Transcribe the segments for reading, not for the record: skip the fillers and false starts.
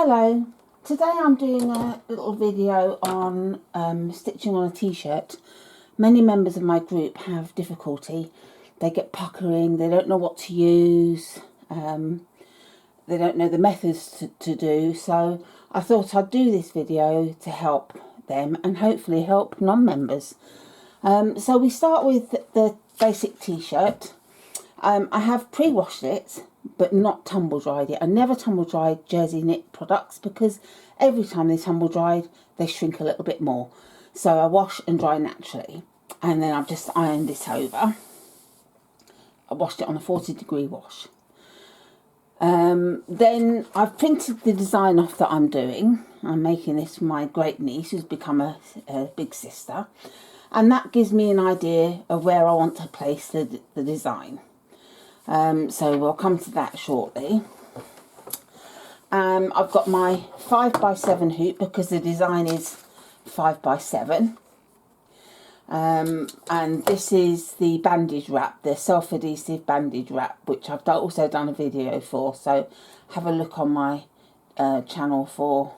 Hello, today I'm doing a little video on stitching on a t-shirt. Many members of my group have difficulty. They get puckering, they don't know what to use, they don't know the methods to do, so I thought I'd do this video to help them and hopefully help non-members. So we start with the basic t-shirt. I have pre-washed it but not tumble dried it. I never tumble dried jersey knit products because every time they tumble dried they shrink a little bit more. So I wash and dry naturally, and then I've just ironed it over. I washed it on a 40-degree wash. Then I've printed the design off that I'm doing. I'm making this for my great niece who's become a big sister, and that gives me an idea of where I want to place the design. So we'll come to that shortly. I've got my 5x7 hoop because the design is 5x7. And this is the bandage wrap, the self-adhesive bandage wrap, which I've also done a video for, so have a look on my channel for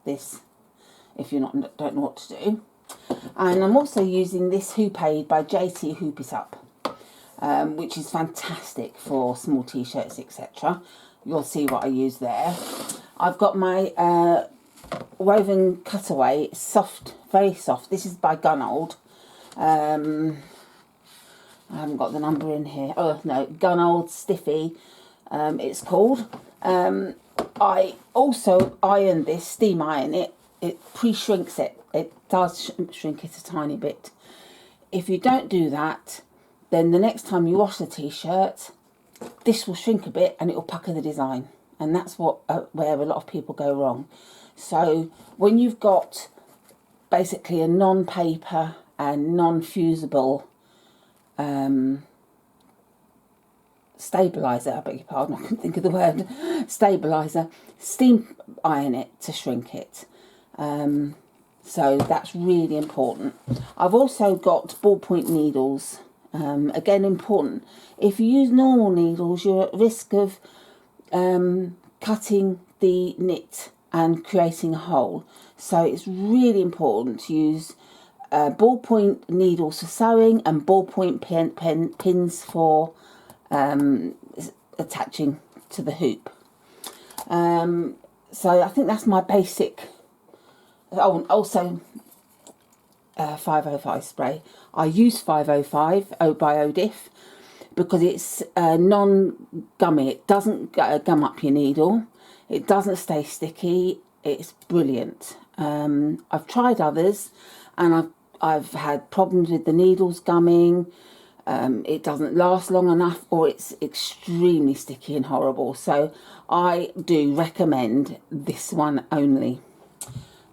this if you don't know what to do. And I'm also using this hoop aid by JT Hoop It Up, which is fantastic for small t-shirts, etc. You'll see what I use there. I've got my woven cutaway, soft, very soft. This is by Gunold. I haven't got the number in here. Oh no, Gunold Stiffy, it's called. I also iron this, steam iron it. It pre-shrinks it. It does shrink it a tiny bit. If you don't do that, then the next time you wash the t-shirt, this will shrink a bit and it will pucker the design. And that's what where a lot of people go wrong. So when you've got basically a non-paper and non-fusible stabiliser, I beg your pardon, I couldn't think of the word, stabiliser, steam iron it to shrink it. So that's really important. I've also got ballpoint needles. Again, important. If you use normal needles, you're at risk of cutting the knit and creating a hole. So it's really important to use ballpoint needles for sewing and ballpoint pins for attaching to the hoop. So I think that's my basic. Oh, and also 505 spray. I use 505 by Odif because it's non-gummy. It doesn't gum up your needle. It doesn't stay sticky. It's brilliant. I've tried others and I've had problems with the needles gumming. It doesn't last long enough, or it's extremely sticky and horrible. So I do recommend this one only.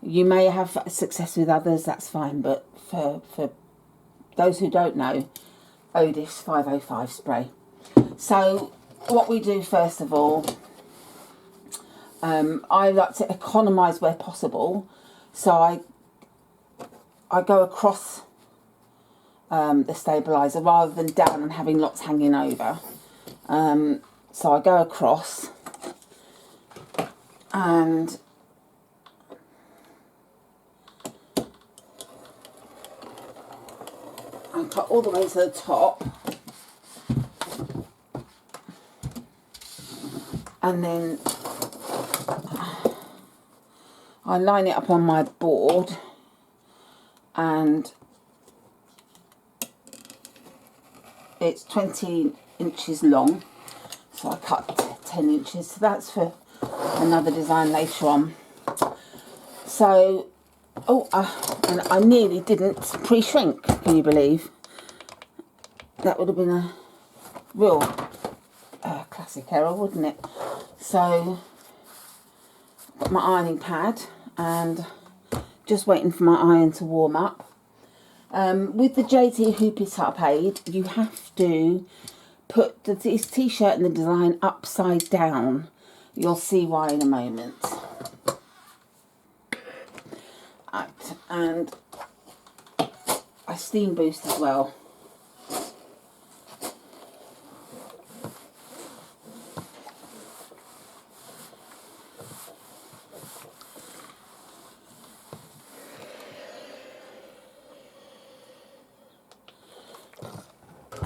You may have success with others, that's fine, but for those who don't know, Odif's 505 spray. So what we do first of all, I like to economise where possible, so I go across the stabiliser rather than down and having lots hanging over. So I go across and I cut all the way to the top, and then I line it up on my board, and it's 20 inches long, so I cut 10 inches, so that's for another design later on. So and I nearly didn't pre-shrink, can you believe? That would have been a real classic error, wouldn't it? So, got my ironing pad and just waiting for my iron to warm up. With the JT Hoop It Up aid, you have to put this t-shirt and the design upside down. You'll see why in a moment. And I steam boost as well.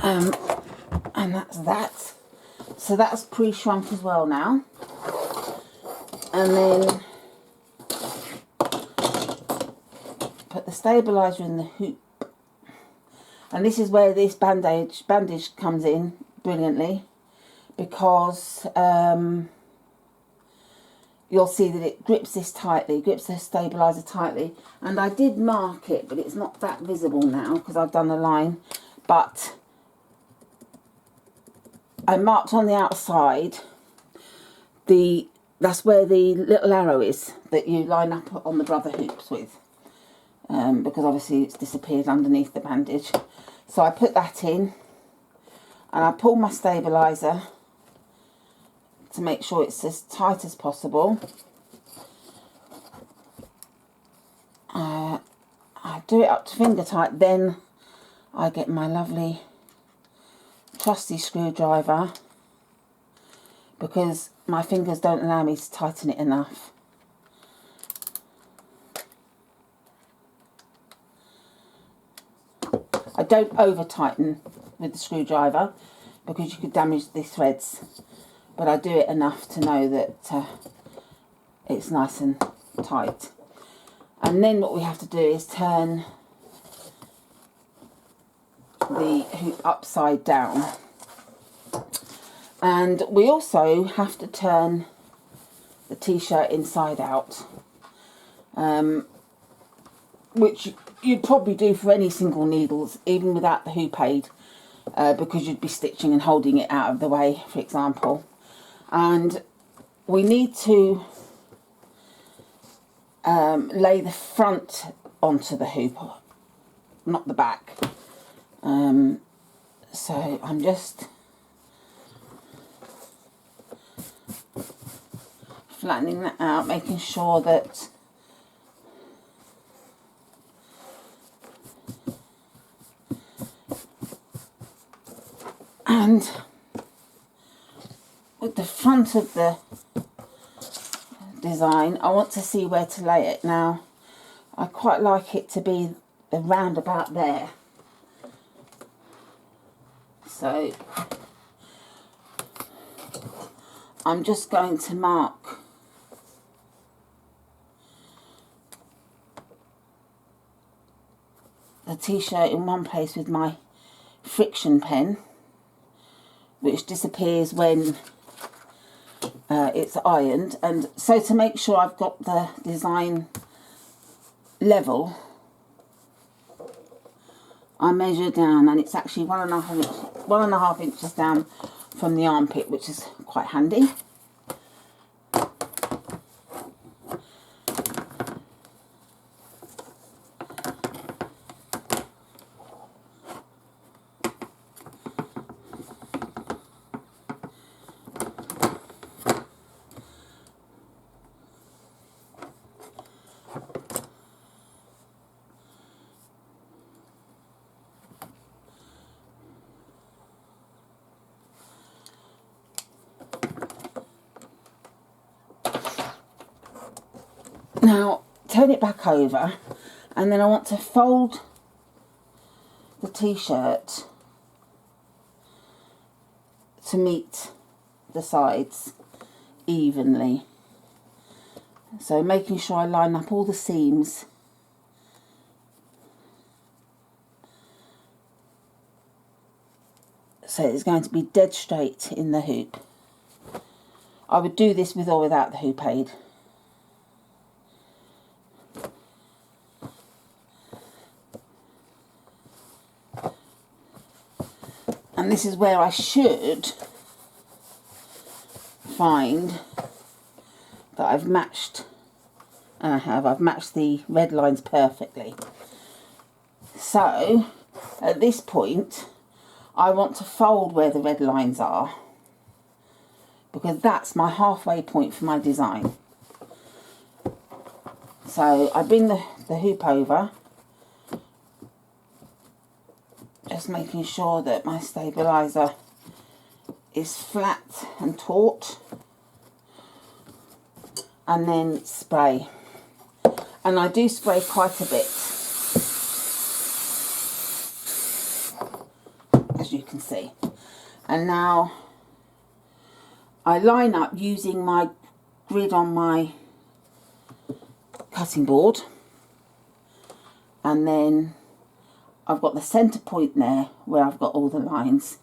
And that's that. So that's pre-shrunk as well now. And then put the stabiliser in the hoop. And this is where this bandage comes in brilliantly, because you'll see that it grips this tightly, grips the stabiliser tightly. And I did mark it, but it's not that visible now because I've done a line. But I marked on the outside, that's where the little arrow is that you line up on the brother hoops with. Because obviously it's disappeared underneath the bandage. So I put that in, and I pull my stabiliser to make sure it's as tight as possible. I do it up to finger tight, then I get my lovely trusty screwdriver, because my fingers don't allow me to tighten it enough. I don't over tighten with the screwdriver because you could damage the threads, but I do it enough to know that it's nice and tight. And then what we have to do is turn the hoop upside down, and we also have to turn the t-shirt inside out, which you'd probably do for any single needles, even without the hoop aid, because you'd be stitching and holding it out of the way, for example. And we need to lay the front onto the hoop, not the back. So I'm just flattening that out, making sure that and with the front of the design, I want to see where to lay it. Now, I quite like it to be around about there. So I'm just going to mark the t-shirt in one place with my friction pen, which disappears when it's ironed. And so to make sure I've got the design level, I measure down, and it's actually 1.5 inches down from the armpit, which is quite handy. Now, turn it back over, and then I want to fold the t-shirt to meet the sides evenly. So making sure I line up all the seams. So it's going to be dead straight in the hoop. I would do this with or without the hoop aid. And this is where I should find that I've matched, and I have, I've matched the red lines perfectly. So at this point I want to fold where the red lines are, because that's my halfway point for my design. So I bring the hoop over, just making sure that my stabiliser is flat and taut, and then spray. And I do spray quite a bit, as you can And now I line up using my grid on my cutting board, and then I've got the centre point there where I've got all the lines,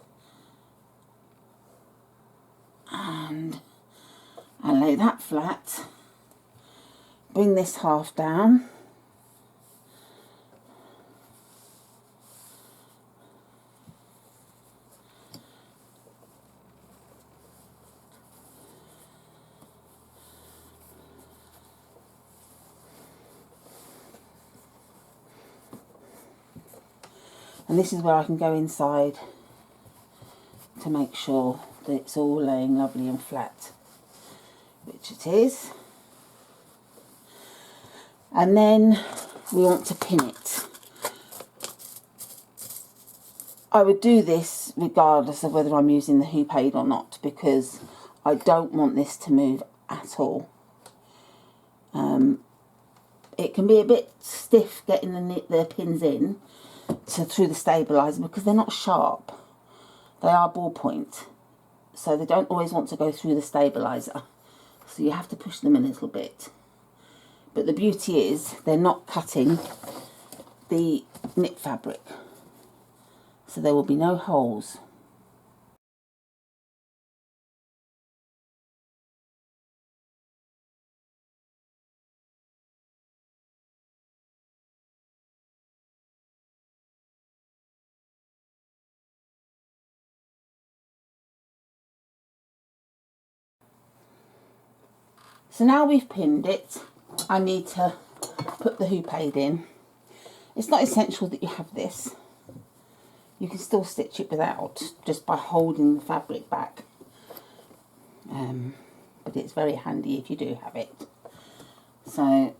and I lay that flat, bring this half down, and this is where I can go inside to make sure that it's all laying lovely and flat, which it is. And then we want to pin it. I would do this regardless of whether I'm using the hoop aid or not, because I don't want this to move at all. It can be a bit stiff getting the pins in through the stabiliser because they're not sharp. They are ballpoint, so they don't always want to go through the stabiliser. So you have to push them a little bit. But the beauty is they're not cutting the knit fabric, so there will be no holes. So now we've pinned it, I need to put the hoop aid in. It's not essential that you have this. You can still stitch it without, just by holding the fabric back. But it's very handy if you do have it. So,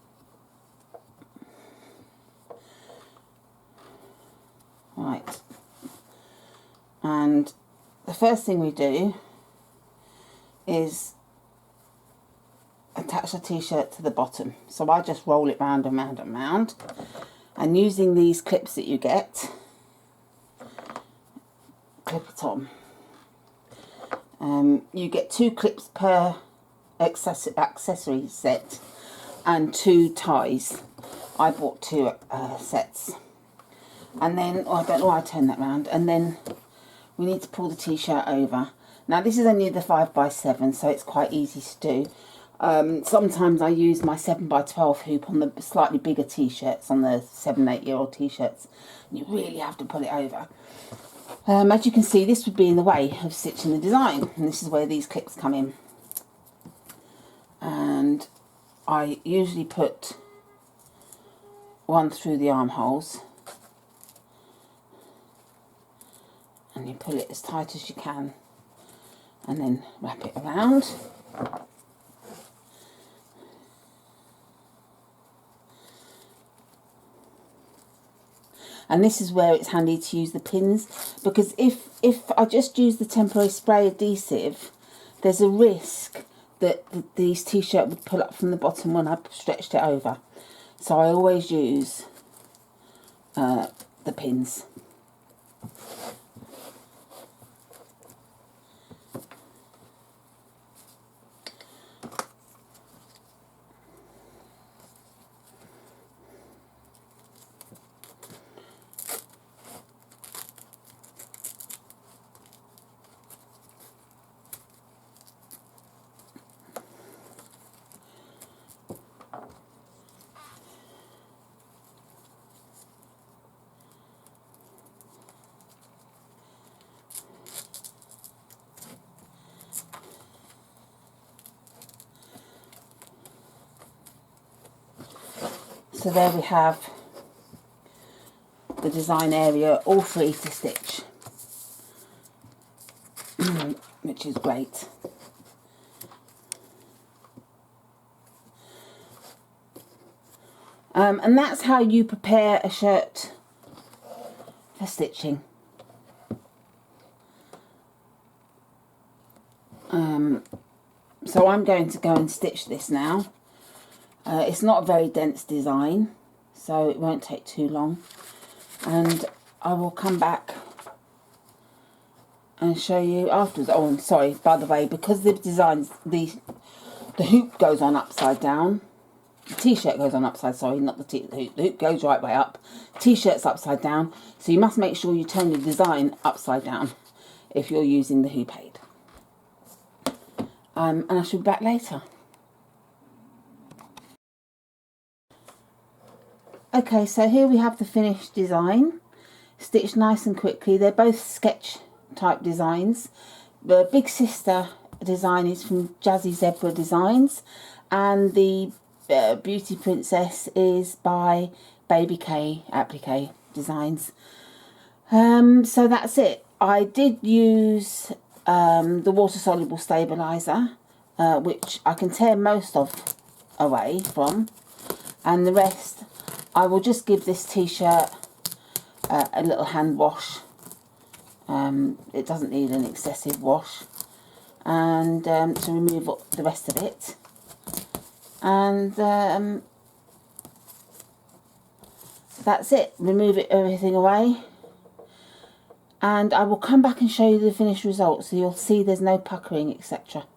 right. And the first thing we do is attach the t-shirt to the bottom. So I just roll it round and round and round, and using these clips that you get, clip it on. You get 2 clips per accessory set and 2 ties. I bought 2 sets. And then, I don't know why I turned that round, and then we need to pull the t-shirt over. Now this is only the 5x7, so it's quite easy to do. Sometimes I use my 7x12 hoop on the slightly bigger t-shirts, on the 7-8-year-old t-shirts. You really have to pull it over. As you can see, this would be in the way of stitching the design, and this is where these clips come in. And I usually put one through the armholes, and you pull it as tight as you can, and then wrap it around. And this is where it's handy to use the pins, because if I just use the temporary spray adhesive, there's a risk that these t-shirt would pull up from the bottom when I stretched it over. So I always use the pins. So there we have the design area all free to stitch, which is great. And that's how you prepare a shirt for stitching. So I'm going to go and stitch this now. It's not a very dense design, so it won't take too long. And I will come back and show you afterwards. Oh, and sorry, by the way, because the designs, the hoop goes on upside down. The t-shirt goes on upside, sorry, not the hoop. The hoop goes right way up. T-shirt's upside down, so you must make sure you turn your design upside down if you're using the hoop aid. And I shall be back later. Okay, so here we have the finished design, stitched nice and quickly. They're both sketch type designs. The Big Sister design is from Jazzy Zebra Designs, and the Beauty Princess is by Baby K Applique Designs. So that's it. I did use the water soluble stabilizer, which I can tear most of away from, and the rest I will just give this t-shirt a little hand wash. It doesn't need an excessive wash, and to remove the rest of it, and that's it. Remove everything away, and I will come back and show you the finished result, so you'll see there's no puckering, etc.